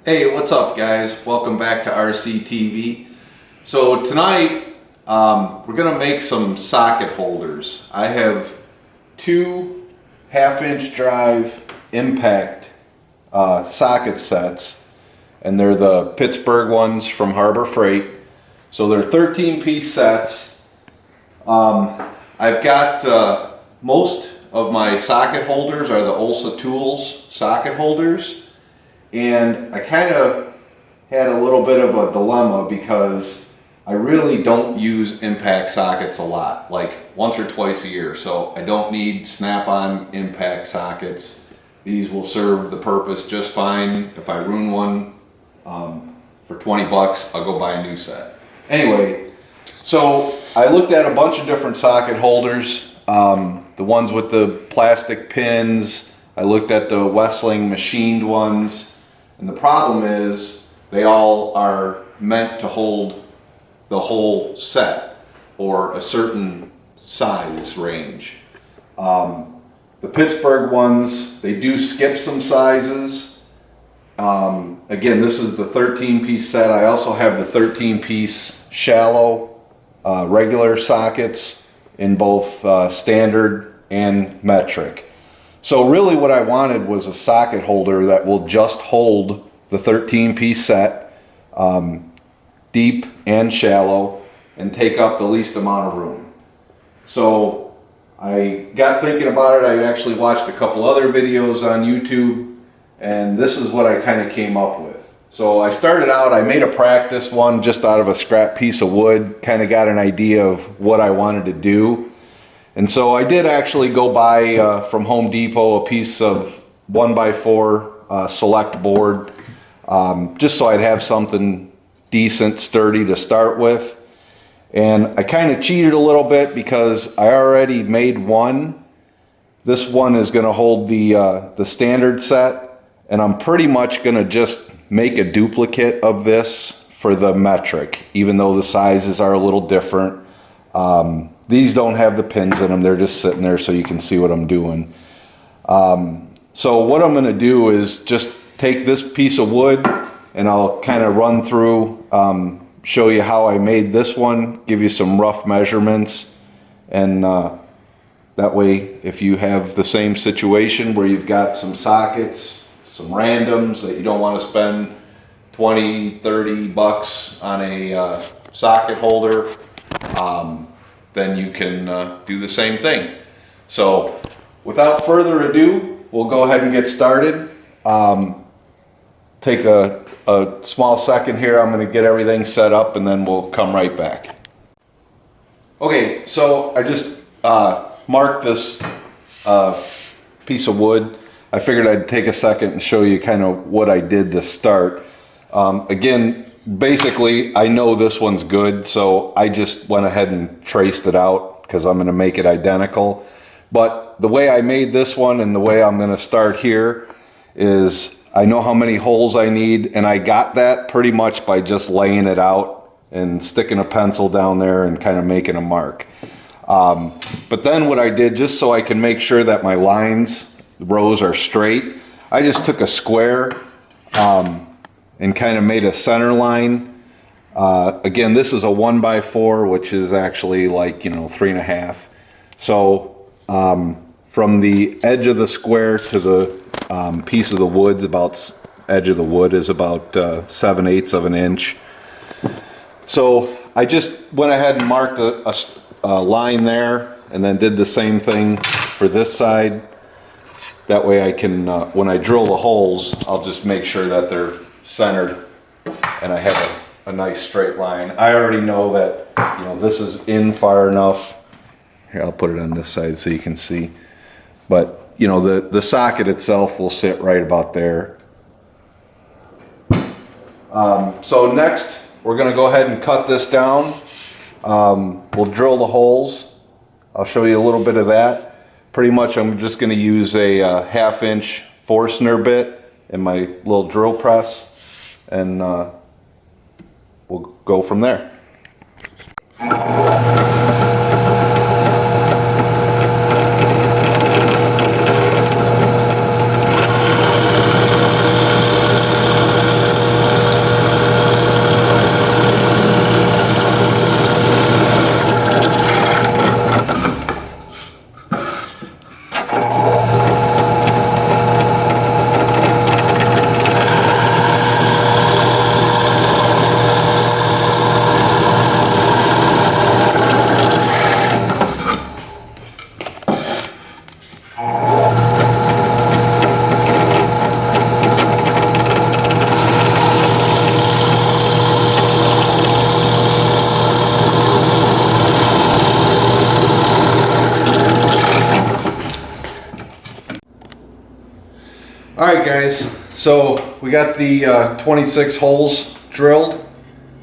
Hey, what's up guys? Welcome back to RCTV. So tonight we're gonna make some socket holders. I have two 1/2-inch drive impact socket sets, and they're the Pittsburgh ones from Harbor Freight. So they're 13-piece sets. I've got most of my socket holders are the Olsa Tools socket holders. And I kind of had a little bit of a dilemma because I really don't use impact sockets a lot, like once or twice a year. So I don't need snap-on impact sockets. These will serve the purpose just fine. If I ruin one for 20 bucks, I'll go buy a new set. Anyway, so I looked at a bunch of different socket holders, the ones with the plastic pins. I looked at the Wessling machined ones. And the problem is they all are meant to hold the whole set or a certain size range. The Pittsburgh ones, they do skip some sizes. Again, this is the 13-piece set. I also have the 13-piece shallow regular sockets in both standard and metric. So really what I wanted was a socket holder that will just hold the 13-piece set, deep and shallow, and take up the least amount of room. So I got thinking about it. I actually watched a couple other videos on YouTube, and this is what I kind of came up with. So I started out, I made a practice one just out of a scrap piece of wood, kind of got an idea of what I wanted to do. And so I did actually go buy from Home Depot a piece of 1x4 select board, just so I'd have something decent, sturdy to start with. And I kind of cheated a little bit because I already made one. This one is going to hold the standard set, and I'm pretty much going to just make a duplicate of this for the metric, even though the sizes are a little different. These don't have the pins in them, they're just sitting there so you can see what I'm doing. So what I'm going to do is just take this piece of wood and I'll kind of run through, show you how I made this one, give you some rough measurements, and that way if you have the same situation where you've got some sockets, some randoms that you don't want to spend 20, 30 bucks on a socket holder, then you can do the same thing. So without further ado, we'll go ahead and get started. Take a small second here. I'm going to get everything set up and then we'll come right back. Okay, so I just marked this piece of wood. I figured I'd take a second and show you kind of what I did to start. Again, basically, I know this one's good, so I just went ahead and traced it out because I'm going to make it identical. But the way I made this one and the way I'm going to start here is I know how many holes I need, and I got that pretty much by just laying it out and sticking a pencil down there and kind of making a mark. But then what I did, just so I can make sure that my lines, the rows are straight, I just took a square and kind of made a center line. Again, this is a 1x4, which is actually like, 3.5. So from the edge of the square to the piece of the wood, edge of the wood is about 7/8 of an inch. So I just went ahead and marked a line there, and then did the same thing for this side. That way I can, when I drill the holes, I'll just make sure that they're centered and I have a nice straight line. I already know that this is in far enough. Here, I'll put it on this side so you can see. But the socket itself will sit right about there. So next we're going to go ahead and cut this down. We'll drill the holes. I'll show you a little bit of that. Pretty much I'm just going to use a 1/2-inch Forstner bit in my little drill press, and we'll go from there. Alright guys, so we got the 26 holes drilled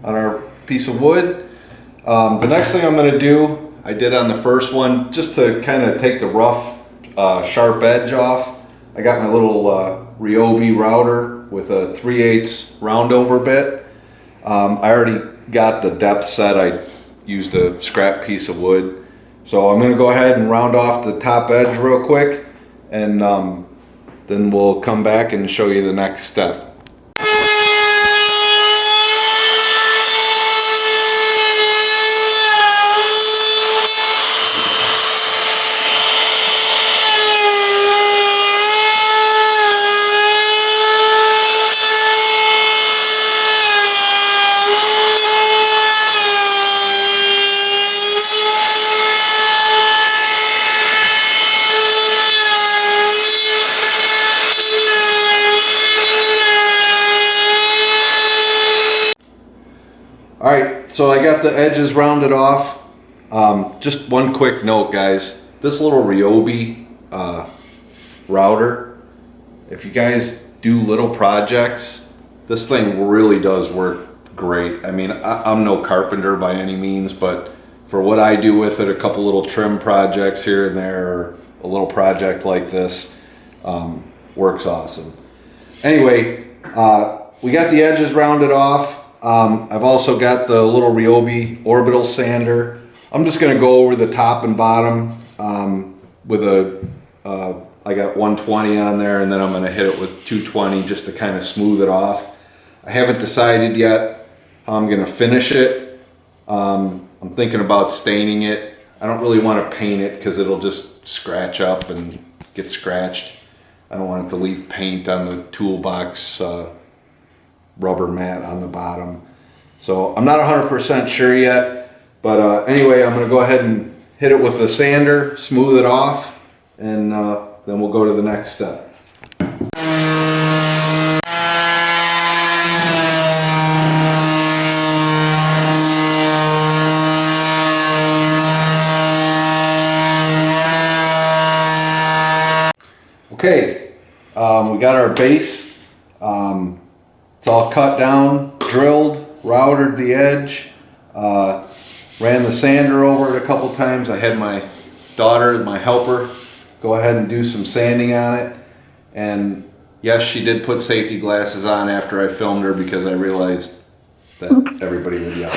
on our piece of wood. The next thing I'm going to do, I did on the first one, just to kind of take the rough, sharp edge off. I got my little Ryobi router with a 3/8 round over bit. I already got the depth set. I used a scrap piece of wood. So I'm going to go ahead and round off the top edge real quick, and then we'll come back and show you the next step. Alright, so I got the edges rounded off. Just one quick note, guys. This little Ryobi router, if you guys do little projects, this thing really does work great. I mean, I'm no carpenter by any means, but for what I do with it, a couple little trim projects here and there, or a little project like this, works awesome. Anyway, we got the edges rounded off. I've also got the little Ryobi orbital sander. I'm just going to go over the top and bottom with I got 120 on there, and then I'm going to hit it with 220 just to kind of smooth it off. I haven't decided yet how I'm going to finish it. I'm thinking about staining it. I don't really want to paint it because it'll just scratch up and get scratched. I don't want it to leave paint on the toolbox rubber mat on the bottom. So I'm not 100% sure yet, but anyway, I'm going to go ahead and hit it with the sander, smooth it off, and then we'll go to the next step. Okay, we got our base. It's all cut down, drilled, routed the edge, ran the sander over it a couple times. I had my daughter, my helper, go ahead and do some sanding on it. And yes, she did put safety glasses on after I filmed her because I realized that everybody would yell.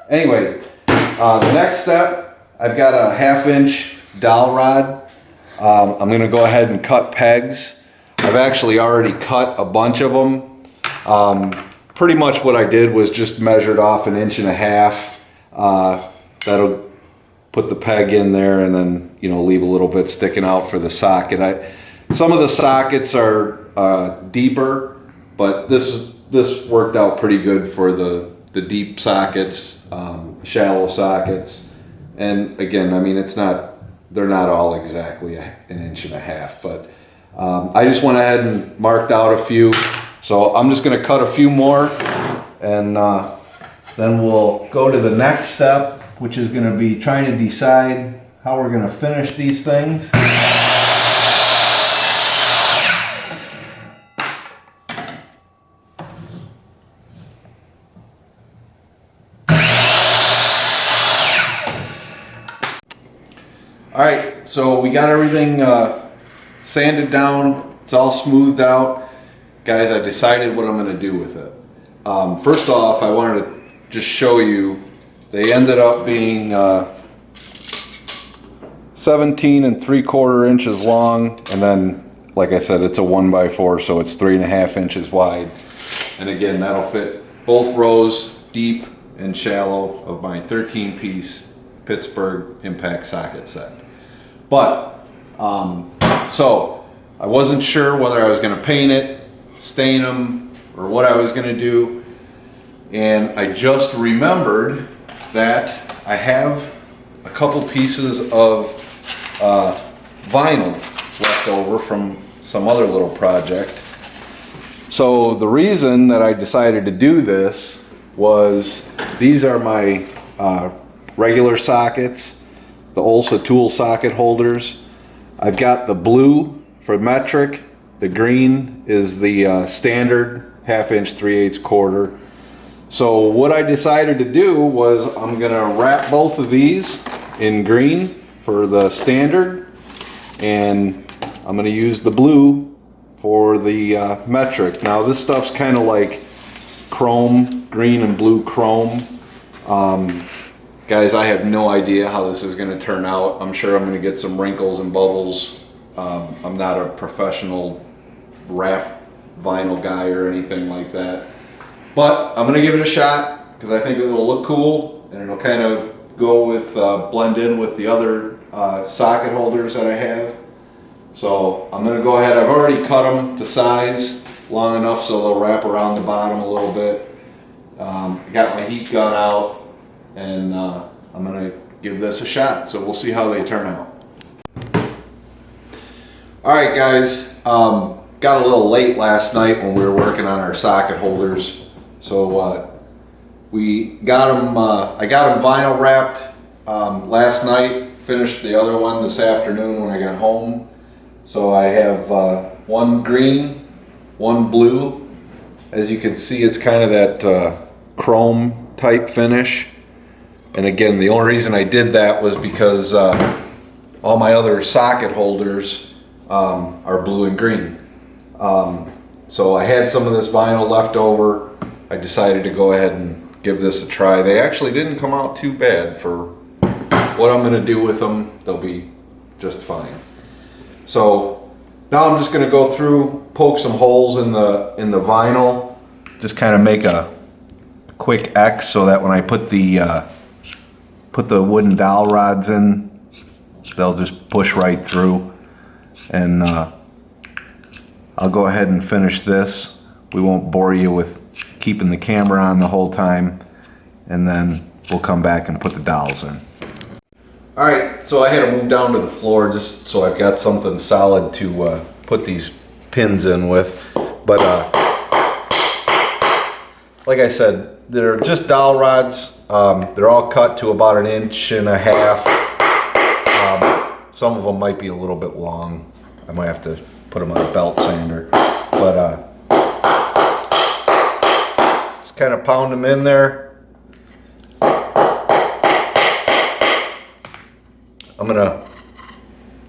Anyway, the next step, I've got a 1/2-inch dowel rod. I'm going to go ahead and cut pegs. I've actually already cut a bunch of them. Pretty much what I did was just measured off 1.5 inches. That'll put the peg in there, and then, you know, leave a little bit sticking out for the socket. Some of the sockets are deeper, but this worked out pretty good for the deep sockets, shallow sockets. And again, I mean, they're not all exactly 1.5 inches, but I just went ahead and marked out a few. So I'm just going to cut a few more, and then we'll go to the next step, which is going to be trying to decide how we're going to finish these things. All right, so we got everything sanded down. It's all smoothed out. Guys, I decided what I'm going to do with it. First off, I wanted to just show you, they ended up being 17 3/4 inches long, and then, like I said, it's a 1x4, so it's 3.5 inches wide. And again, that'll fit both rows, deep and shallow, of my 13-piece Pittsburgh impact socket set. But, so I wasn't sure whether I was going to paint it, stain them, or what I was going to do, and I just remembered that I have a couple pieces of vinyl left over from some other little project. So the reason that I decided to do this was, these are my regular sockets, the Olsa tool socket holders. I've got the blue for metric, The green is the standard 1/2 inch 3/8 quarter. So what I decided to do was I'm gonna wrap both of these in green for the standard, and I'm gonna use the blue for the metric. Now this stuff's kind of like chrome, green and blue chrome. Guys, I have no idea how this is gonna turn out. I'm sure I'm gonna get some wrinkles and bubbles. I'm not a professional wrap vinyl guy or anything like that. But I'm gonna give it a shot because I think it'll look cool and it'll kind of go with, blend in with the other socket holders that I have. So I'm gonna go ahead, I've already cut them to size long enough so they'll wrap around the bottom a little bit. Got my heat gun out, and I'm gonna give this a shot, so we'll see how they turn out. Alright guys, got a little late last night when we were working on our socket holders, so we got them, I got them vinyl wrapped last night, finished the other one this afternoon when I got home. So I have one green, one blue. As you can see, it's kind of that chrome type finish. And again, the only reason I did that was because all my other socket holders are blue and green. So I had some of this vinyl left over. I decided to go ahead and give this a try. They actually didn't come out too bad for what I'm gonna do with them. They'll be just fine. So now I'm just gonna go through, poke some holes in the vinyl, just kind of make a quick X so that when I put the wooden dowel rods in, they'll just push right through. And I'll go ahead and finish this. We won't bore you with keeping the camera on the whole time, and then we'll come back and put the dowels in. Alright, so I had to move down to the floor just so I've got something solid to put these pins in with. But like I said, they're just dowel rods. They're all cut to about 1.5 inches. Some of them might be a little bit long. I might have to put them on a belt sander. But just kind of pound them in there. I'm gonna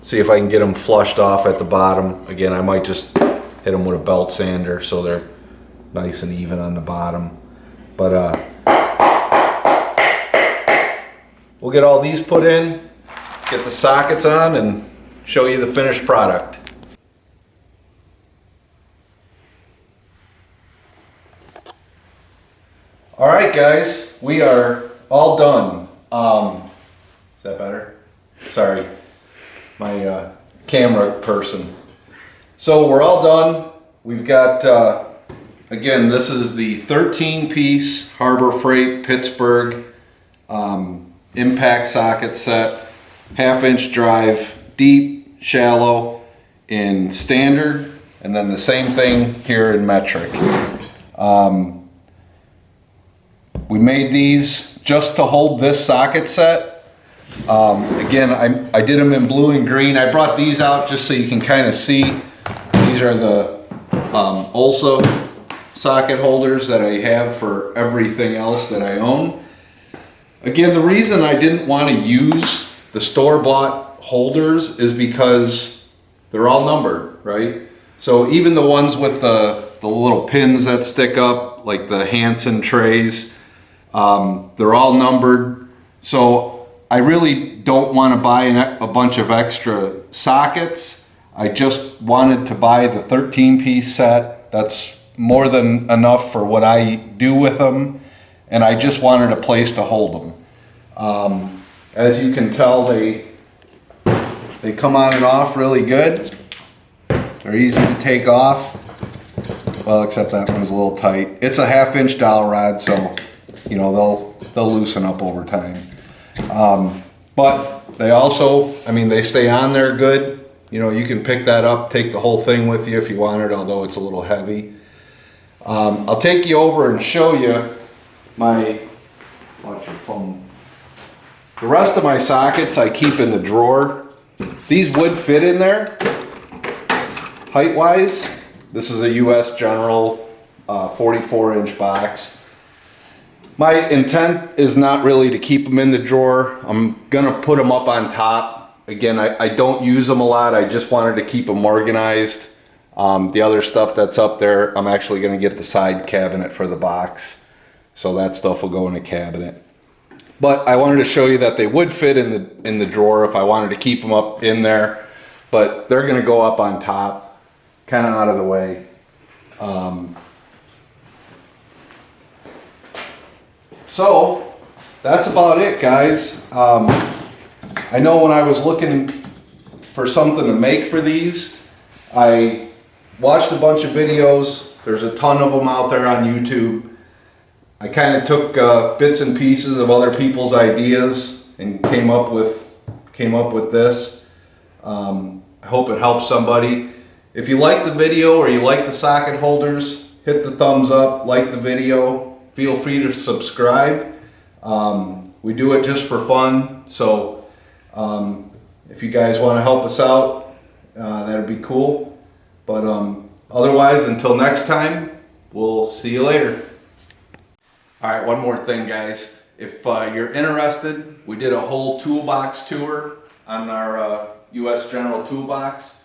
see if I can get them flushed off at the bottom. Again, I might just hit them with a belt sander so they're nice and even on the bottom. But we'll get all these put in, get the sockets on, and show you the finished product. All right, guys, we are all done. Is that better? Sorry, my camera person. So we're all done. We've got, again, this is the 13-piece Harbor Freight Pittsburgh impact socket set, 1/2 inch drive, deep, shallow, in standard, and then the same thing here in metric. We made these just to hold this socket set. Again, I did them in blue and green. I brought these out just so you can kind of see. These are the Olsa socket holders that I have for everything else that I own. Again, the reason I didn't want to use the store-bought holders is because they're all numbered, right? So even the ones with the little pins that stick up, like the Hansen trays, they're all numbered. So I really don't want to buy a bunch of extra sockets. I just wanted to buy the 13-piece set. That's more than enough for what I do with them, and I just wanted a place to hold them. As you can tell, they come on and off really good. They're easy to take off. Well, except that one's a little tight. It's a 1/2 inch dowel rod, so you know they'll loosen up over time. But they also, I mean, they stay on there good. You know, you can pick that up, take the whole thing with you if you want it, although it's a little heavy. I'll take you over and show you watch your phone. The rest of my sockets I keep in the drawer. These would fit in there. height-wise, this is a US General 44-inch box. My intent is not really to keep them in the drawer. I'm gonna put them up on top. Again, I don't use them a lot. I just wanted to keep them organized. The other stuff that's up there, I'm actually gonna get the side cabinet for the box. So that stuff will go in a cabinet. But I wanted to show you that they would fit in the drawer if I wanted to keep them up in there. But they're gonna go up on top, kind of out of the way. So that's about it, guys. I know when I was looking for something to make for these, I watched a bunch of videos. There's a ton of them out there on YouTube. I kind of took bits and pieces of other people's ideas and came up with this. I hope it helps somebody. If you like the video or you like the socket holders, hit the thumbs up, like the video. Feel free to subscribe. We do it just for fun, so if you guys want to help us out, that'd be cool. But otherwise, until next time, we'll see you later. All right, one more thing, guys. If you're interested, we did a whole toolbox tour on our US General toolbox.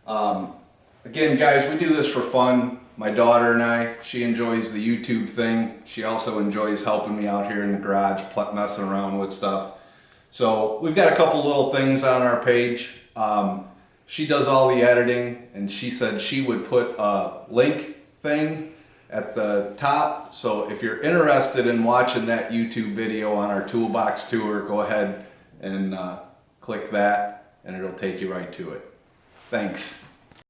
Again, guys, we do this for fun. My daughter and I, she enjoys the YouTube thing. She also enjoys helping me out here in the garage, messing around with stuff. So we've got a couple little things on our page. She does all the editing, and she said she would put a link thing at the top. So if you're interested in watching that YouTube video on our toolbox tour, go ahead and click that, and it'll take you right to it. Thanks.